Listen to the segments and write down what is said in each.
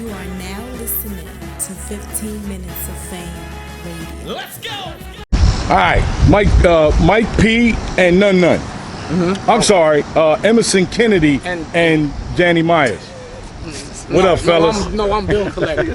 You are now listening to 15 Minutes of Fame Radio. Let's go! All right, Mike P. and None. I'm sorry, Emerson Kennedy and Danny Myers. What up, fellas? I'm Bill Collector.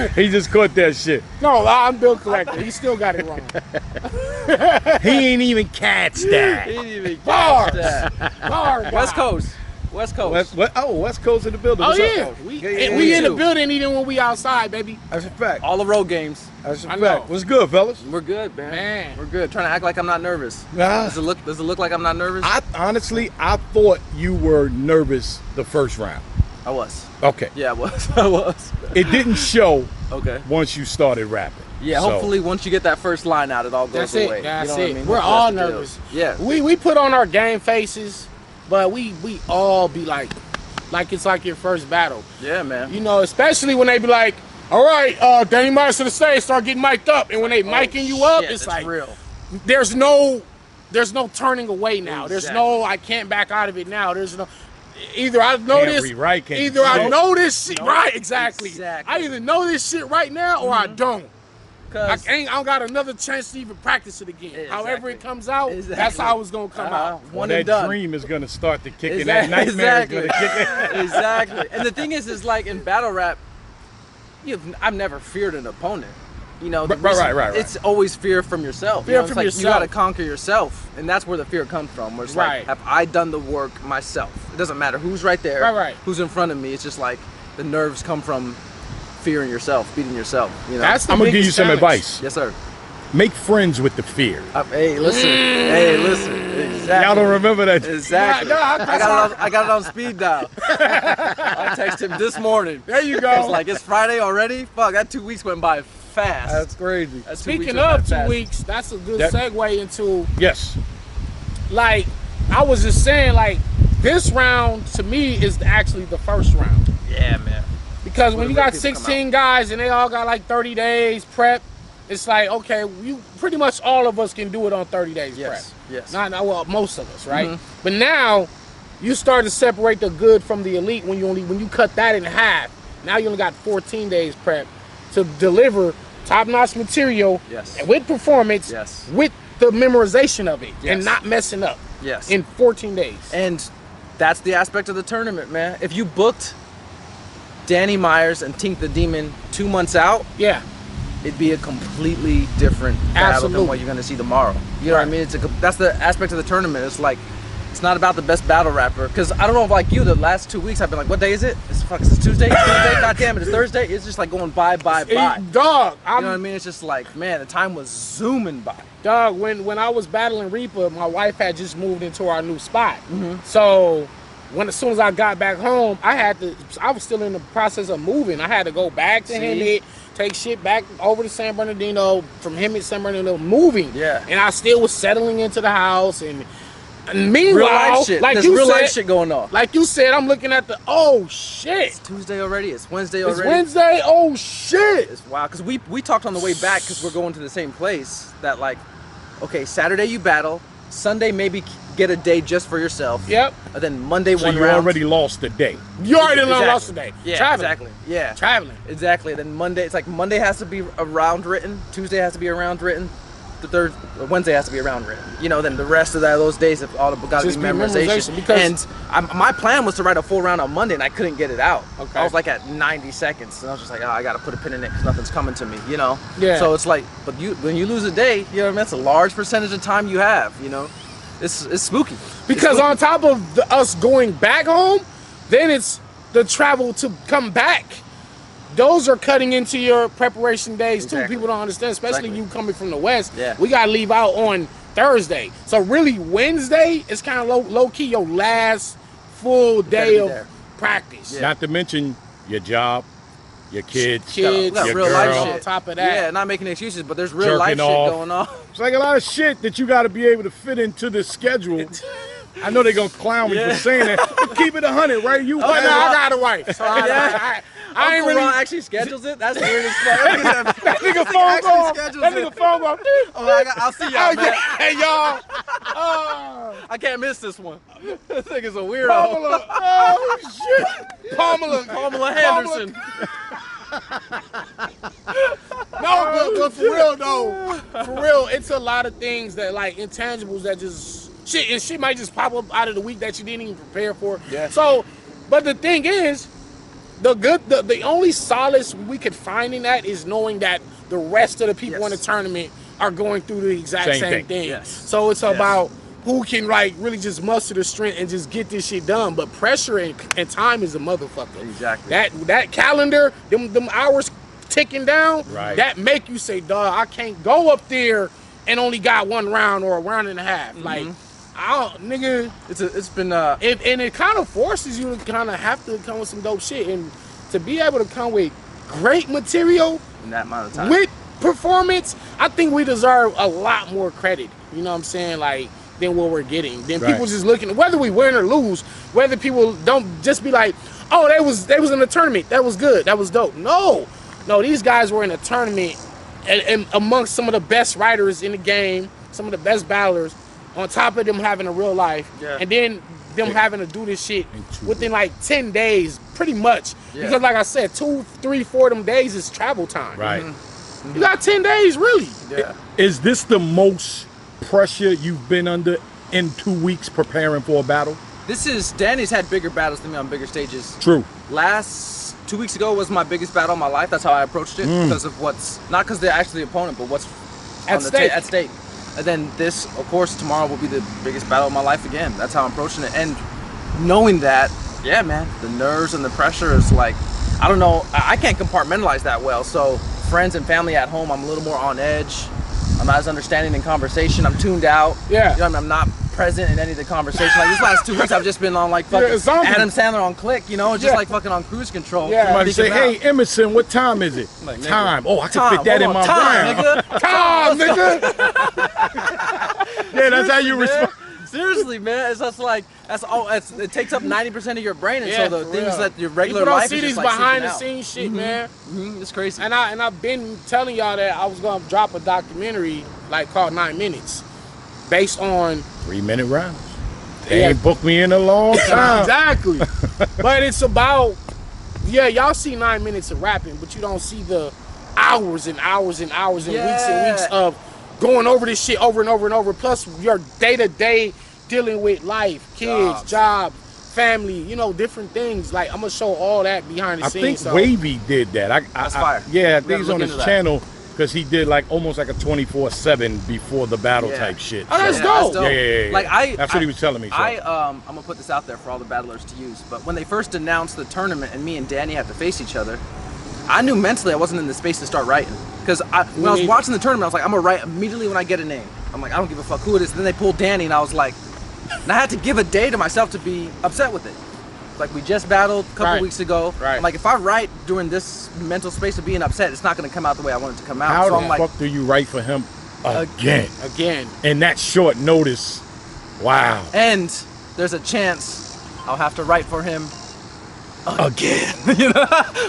He just caught that shit. No, I'm Bill Collector. He still got it wrong. He ain't even catch that. He didn't even Bars. catch that. Bars. West Coast. West Coast. West Coast in the building. Oh, What's yeah. up? We in the building even when we outside, baby. That's a fact. All the road games. That's a I fact. know. What's good, fellas? We're good, man. Man. We're good. Trying to act like I'm not nervous. Nah. Does it look like I'm not nervous? I thought you were nervous the first round. I was. Okay. Yeah, I was. I was. It didn't show Okay. once you started rapping. Yeah, So, hopefully once you get that first line out, it all goes That's it. away. That's you know it. What I mean? We're Hopefully all that's the deal. nervous. Yeah. We put on our game faces, but we all be like it's like your first battle. Yeah, man. You know, especially when they be like, all right, Danny Myers to the stage, start getting mic'd up. And when they micing you up, Shit, it's that's like real. there's no turning away now. There's Exactly. no I can't back out of it now. There's no either I know Can't this rewrite, can't either I shit. know this shit right, exactly. Exactly. I either know this shit right now or I don't. I 'Cause don't got another chance to even practice it again. Exactly. However it comes out, Exactly. that's how it's gonna come out. one that and done. dream is going to start to kick in. Exactly. That nightmare is going to kick in. Exactly. And the thing is like in battle rap, I've never feared an opponent. You know, Right. It's always fear from yourself. Fear It's from like yourself. You got to conquer yourself, and that's where the fear comes from. Where it's Right. like, have I done the work myself? It doesn't matter who's right there, Right. who's in front of me. It's just like the nerves come from fearing yourself, beating yourself. You know. That's the I'm going to give you biggest some challenge. advice. Yes, sir. Make friends with the fear. Hey, listen. Hey, listen. Exactly. Y'all don't remember that? Exactly. No, I got it on speed dial. I texted him this morning. There you It's go. like it's Friday already. Fuck, that 2 weeks went by fast. That's crazy. That 2 weeks Speaking went by of 2 fast. weeks, that's a good That- segue into Yes. like I was just saying, like this round to me is actually the first round Yeah, man. because when the you real got people come 16 guys and they all got like 30 days prep, it's like okay, you pretty much all of us can do it on 30 days Yes, prep. yes. Not well, most of us, right? Mhm. But now you start to separate the good from the elite when you cut that in half. Now you only got 14 days prep to deliver top-notch material Yes. and with performance, Yes. with the memorization of it Yes. and not messing up Yes. in 14 days. And that's the aspect of the tournament, man. If you booked Danny Myers and Tink the Demon 2 months out, Yeah, it'd be a completely different battle Absolutely. than what you're gonna see tomorrow. You know what I Right. mean? That's the aspect of the tournament. It's like it's not about the best battle rapper. Cause I don't know if like you, the last 2 weeks I've been like, what day is it? It's Tuesday. Tuesday. God damn it, it's Thursday. It's just like going by. Dog, You know what I mean? It's just like, man, the time was zooming by. Dog, when I was battling Reaper, my wife had just moved into our new spot. Mm-hmm. So as soon as I got back home, I was still in the process of moving. I had to go back to Hemet, take shit back over to San Bernardino, from Hemet, San Bernardino, moving. Yeah. And I still was settling into the house. And meanwhile, Real life shit. like There's you real said, life shit going on. like you said, I'm looking at oh shit. It's Tuesday already. It's Wednesday It's already. Wednesday. Oh shit. It's wild. Cause we talked on the way back because we're going to the same place. That like, okay, Saturday you battle. Sunday maybe get a day just for yourself. Yep. And then Monday So one you round. already lost the day. You already Exactly. lost today. Yeah, Traveling. exactly. Yeah. Traveling. Exactly. Then Monday, it's like Monday has to be a round written. Tuesday has to be a round written. The Wednesday has to be a round written. You know, then the rest of those days have all got to be Just be memorization. memorization, because- my plan was to write a full round on Monday, and I couldn't get it out. Okay. I was like at 90 seconds, and I was just like, oh, I got to put a pin in it because nothing's coming to me. You know. Yeah. So it's like, but when you lose a day, you know, what I mean, that's a large percentage of time you have. You know, it's spooky. Because on top of us going back home, then it's the travel to come back. Those are cutting into your preparation days too. Exactly. People don't understand, especially Exactly. you coming from the West. Yeah. We gotta leave out on Thursday. So really Wednesday is kind of low key your last full day be of there. practice. Yeah. Not to mention your job, your kids, Kids, We got your real girl. life shit. On top of that. Yeah, not making excuses, but there's real life Jerking shit off. going on. It's like a lot of shit that you got to be able to fit into the schedule I know they're gonna clown me for saying that. But keep it 100, right? You Oh, no, I got a wife. So I ain't Uncle really. Ron actually schedules it. That's weird as fuck. that nigga phone call. schedules That it. nigga phone call. I'll see y'all, man. Hey, y'all. I can't miss this one. This nigga's a weirdo. Pamela. Oh shit. Pamela Henderson. No, but for real though, for real, it's a lot of things that like intangibles that just shit, and shit might just pop up out of the week that you didn't even prepare for. Yeah. So, but the thing is, the only solace we could find in that is knowing that the rest of the people in the tournament are going through the exact same thing. Yes. So it's about who can like really just muster the strength and just get this shit done. But pressure and time is a motherfucker. Exactly. That calendar, them hours ticking down, Right. that make you say, dog, I can't go up there and only got one round or a round and a half. Like, I don't, nigga. It's been and it kind of forces you to kind of have to come with some dope shit, and to be able to come with great material in that amount of time. with performance, I think we deserve a lot more credit. You know what I'm saying? Like, than what we're getting. Then people just looking, whether we win or lose, whether people don't just be like, oh, they was in a tournament, that was good, that was dope. No, these guys were in a tournament and amongst some of the best writers in the game, some of the best battlers, on top of them having a real life, and then them having to do this shit within like 10 days, pretty much. Because like I said, 2, 3, 4 of them days is travel time. Right. You got 10 days, really. Yeah. Is this the most pressure you've been under in 2 weeks preparing for a battle? Danny's had bigger battles than me on bigger stages. True. 2 weeks ago was my biggest battle of my life. That's how I approached it, because of not because they're actually the opponent, but what's At stake. At stake. And then this, of course, tomorrow will be the biggest battle of my life again. That's how I'm approaching it. And knowing that, yeah, man, the nerves and the pressure is like, I don't know, I can't compartmentalize that well. So friends and family at home, I'm a little more on edge. I'm not as understanding in conversation. I'm tuned out. Yeah. You know what I mean? I'm not present in any of the conversation. Like these last 2 weeks, I've just been on like fucking Adam Sandler on click, you know, just like fucking on cruise control. Yeah. Somebody say, hey, Emerson, what time is it? Like, nigga, time. Oh, I can Time. fit that in Hold my on. round. Time, nigga. Time, nigga. Yeah, that's how you respond. Seriously, man, it's just like it takes up 90% of your brain, and Yeah, so the for things real. that your regular People don't life see is these just like behind the slipping scenes shit, man. out. It's crazy. And I've been telling y'all that I was gonna drop a documentary like called 9 Minutes, based on 3-minute rounds. They ain't booked me in a long time. exactly. But it's about y'all see 9 minutes of rapping, but you don't see the hours and hours and hours and weeks and weeks of going over this shit over and over and over. Plus your day-to-day dealing with life, kids, job, family, you know, different things. Like, I'm gonna show all that behind the I scenes. think Wavy did that. That's fire. Yeah, I We think gotta he's on look his into that. channel because he did like almost like a 24/7 before the battle type shit. Oh, that's So- dope. Yeah. Like that's what he was telling me. So. I'm gonna put this out there for all the battlers to use. But when they first announced the tournament and me and Danny had to face each other, I knew mentally I wasn't in the space to start writing. Because when I was watching the tournament, I was like, I'm gonna write immediately when I get a name. I'm like, I don't give a fuck who it is. And then they pulled Danny, and I was like, and I had to give a day to myself to be upset with it. Like, we just battled a couple weeks ago. Right. I'm like, if I write during this mental space of being upset, it's not gonna come out the way I want it to come out. How so the I'm like, fuck do you write for him again? Again. And that short notice. Wow. and there's a chance I'll have to write for him again. You know,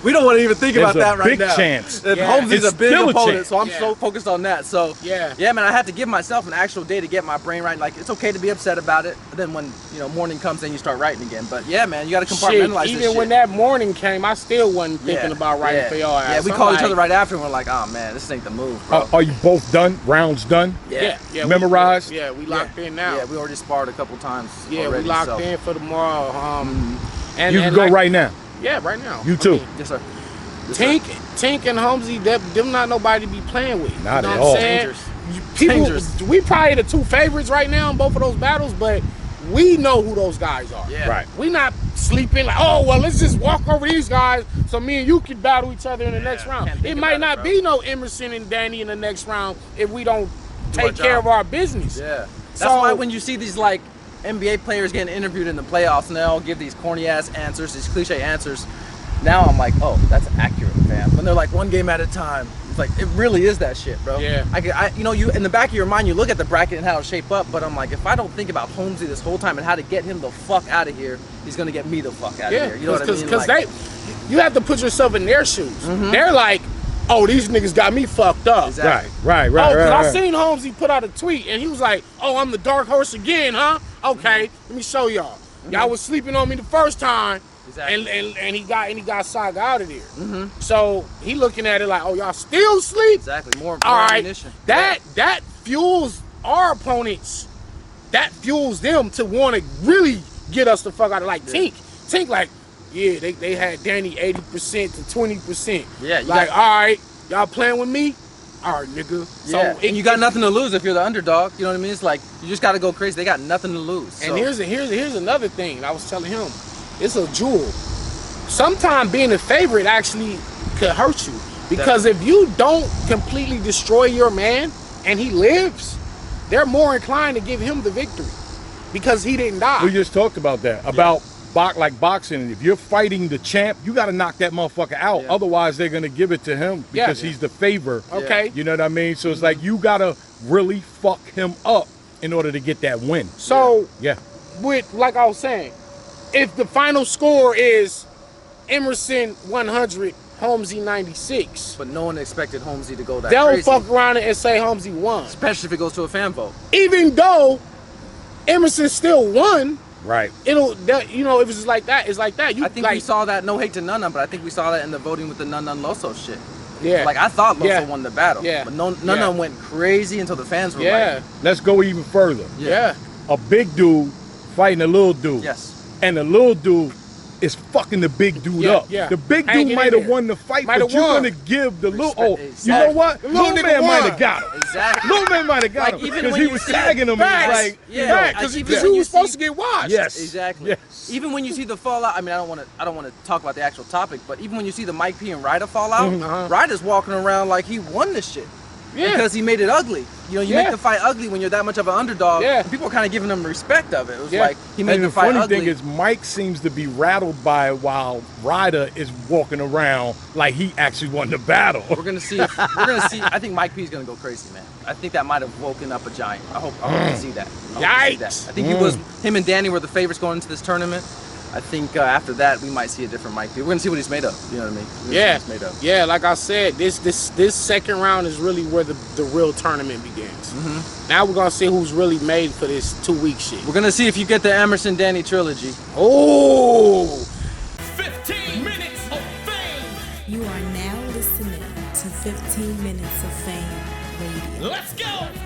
we don't want to even think There's about that a right big now. chance. Holmesy's It's a big still a opponent, chance. so I'm so focused on that. So Yeah. man, I had to give myself an actual day to get my brain right. Like, it's okay to be upset about it, but then when morning comes, then you start writing again. But yeah, man, you got to compartmentalize Shit, this even shit. when that morning came, I still wasn't thinking about writing for y'all ass. Yeah, we I'm called each like, other right after, and we're like, oh man, this ain't the move, bro. Are you both done? Rounds done? Yeah. Memorized? We locked in now. Yeah, we already sparred a couple times. Yeah, already, we locked so. in for tomorrow. And You can go like, right now. Yeah, right now. You too. Yes, sir. Yes, sir. Tink and Holmesy, them not nobody to be playing with. Not you know at what all. I'm saying? Dangerous. People, Dangerous. we probably the two favorites right now in both of those battles, but we know who those guys are. Yeah. Right. We not sleeping like, oh well, let's just walk over these guys so me and you can battle each other in the next round. Can't think It might about not it, be no Emerson and Danny in the next round if we don't Do our take care job. of our business. Yeah. That's So- why when you see these like NBA players getting interviewed in the playoffs and they all give these corny ass answers, these cliche answers, now I'm like, oh, that's accurate, fam. When they're like 1 game at a time, It's like, it really is that shit, bro. Yeah. You know, you in the back of your mind, you look at the bracket and how it shape up, but I'm like, if I don't think about Holmesy this whole time and how to get him the fuck out of here, he's gonna get me the fuck out of here. You know what I mean? Because like, you have to put yourself in their shoes. Mm-hmm. They're like, oh, these niggas got me fucked up. Exactly. Right. I seen Holmesy put out a tweet and he was like, oh, I'm the dark horse again, huh? Okay, let me show y'all. Y'all was sleeping on me the first time. Exactly. And he got Saga out of there. So he looking at it like, oh, y'all still sleep? Exactly. More ammunition. Right. That fuels our opponents. That fuels them to want to really get us the fuck out of Tink like, yeah, they had Danny 80% to 20%. Yeah. Like, all right, y'all playing with me? All right, nigga. Yeah. So and you got nothing to lose if you're the underdog. You know what I mean? It's like, you just got to go crazy. They got nothing to lose. So. And here's another thing I was telling him. It's a jewel. Sometimes being a favorite actually could hurt you. Because if you don't completely destroy your man and he lives, they're more inclined to give him the victory. Because he didn't die. We just talked about that. About like boxing. If you're fighting the champ, you got to knock that motherfucker out. Yeah. Otherwise, they're going to give it to him because he's the favor. Okay. You know what I mean? So it's like you got to really fuck him up in order to get that win. So, with like I was saying, if the final score is Emerson 100, Holmesy 96. But no one expected Holmesy to go that They'll crazy. fuck around and say Holmesy won. Especially if it goes to a fan vote. Even though Emerson still won. Right. If it's just like that, it's like that. I think we saw that, no hate to Nunn, but I think we saw that in the voting with the Nunn Loso shit. Yeah. Like, I thought Loso won the battle. Yeah. But Nunn went crazy until the fans were like. Let's go even further. Yeah. A big dude fighting a little dude. Yes. And the little dude is fucking the big dude up. Yeah. The big Hanging dude might have won the fight, but you're going to give the little... Oh, Exactly. you know what? The little Little nigga man might won. have got him. Exactly. Little man might have got Like, him even because when he you was see- tagging him. And Facts. he's like, Yeah. Because Even he when you was supposed see- to get washed. yes. Exactly. Yes. Even when you see the fallout, I mean, I don't want to talk about the actual topic, but even when you see the Mike P and Ryder fallout, Ryder's walking around like he won this shit. Yeah. Because he made it ugly. You know, you make the fight ugly when you're that much of an underdog. Yeah. And people are kind of giving him respect of it. It was Yeah. like he made And the the fight funny ugly. thing is, Mike seems to be rattled by it while Ryder is walking around like he actually won the battle. We're gonna see. I think Mike P is gonna go crazy, man. I think that might have woken up a giant. I hope we see that. Yikes. I think him and Danny were the favorites going into this tournament. I think after that we might see a different Mike P. We're gonna see what he's made of. You know what I mean? Yeah. He's made of. Yeah, like I said, this second round is really where the real tournament begins. Now we're gonna see who's really made for this 2-week shit. We're gonna see if you get the Emerson Danny trilogy. Oh, 15 minutes of fame. You are now listening to 15 Minutes of Fame Radio. Let's go.